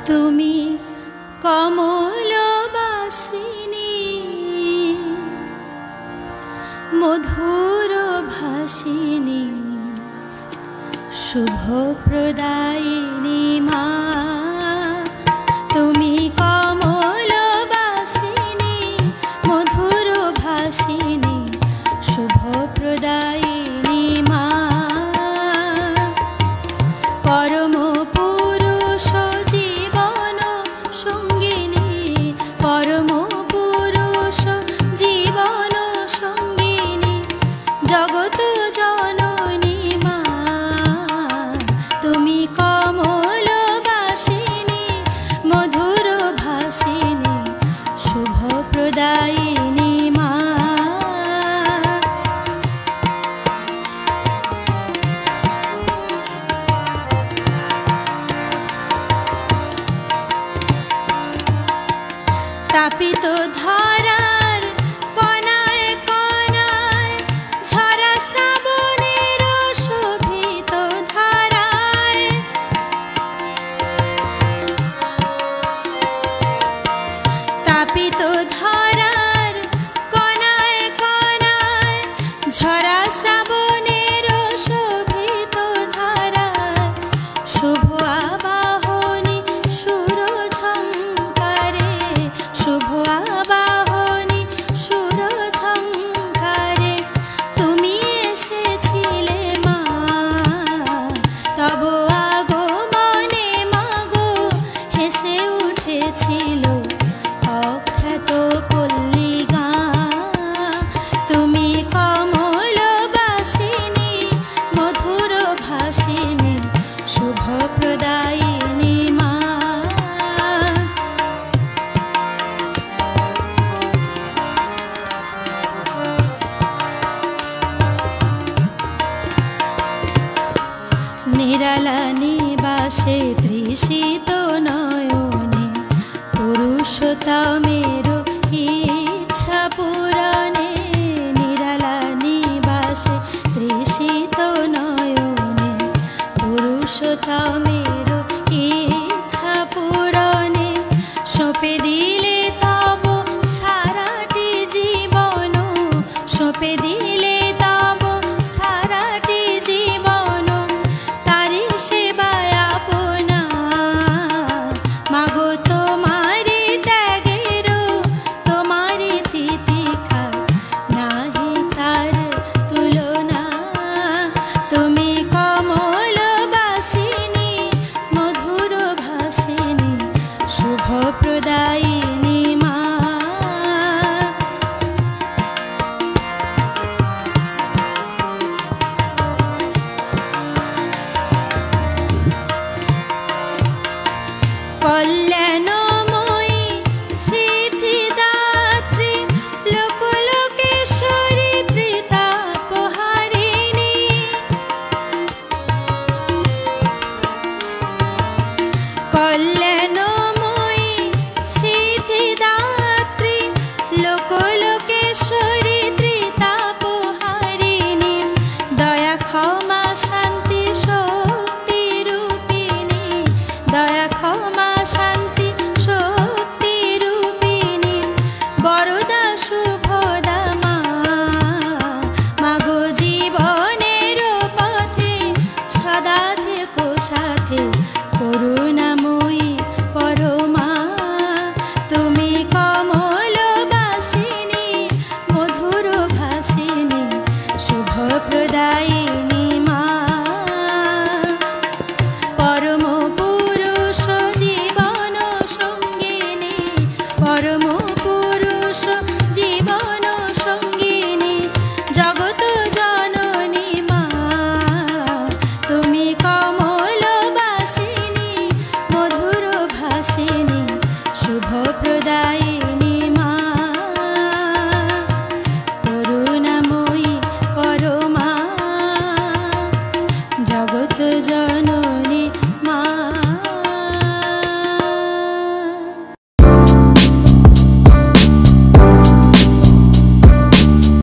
তুমি কমলবাসিনী মধুর ভাসিনী শুভ প্রদায়িনী মা। তুমি কমলবাসিনী মধুর ভাসিনী শুভ প্রদায়িনী মা। পরম পুরুষ জীবন সঙ্গিনী পরম পুরুষ জীবন সঙ্গিনী জগত জননী মা। তুমি কমলবাসিনী মধুর ভাসিনী শুভ প্রদায়িনী মা। তাপিত ধরার কণায় কণায় ঝরা শ্রাবণের শোভিত ধারায় তাপিত ধরার কণায় কণায় ঝরা শ্রাবণের শোভিত ধারায় শুভ আবাহনী সুর ঝঙ্কারে শুভ আবাহনী সুর ঝঙ্কারে তুমি এসেছিলে মা। তব আগমনে মাগো হেসে উঠেছিল অখ্যাত পল্লী গাঁ। তুমি কমলবাসিনী মধুর ভাসিনী শুভ প্রদায়িনী মা। নিরালা নিবাসে তৃষিত নয়নে পুরুষোত্তমের ইচ্ছা পূরণে। নিরালা নিবাসে তৃষিত নয়নে পুরুষোত্তমের ইচ্ছা পূরণে সঁপে দিলে তব সারাটি জীবন সঁপে দিলে